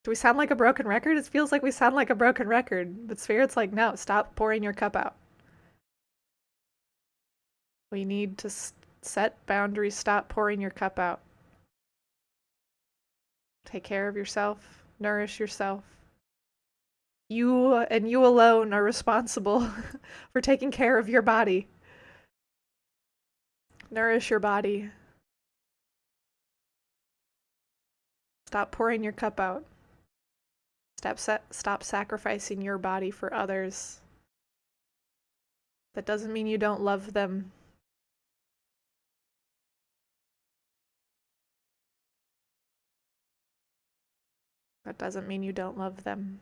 Do we sound like a broken record? It feels like we sound like a broken record. But Spirit's like, no, stop pouring your cup out. We need to set boundaries, stop pouring your cup out. Take care of yourself, nourish yourself. You and you alone are responsible for taking care of your body. Nourish your body. Stop pouring your cup out. Stop sacrificing your body for others. That doesn't mean you don't love them. That doesn't mean you don't love them.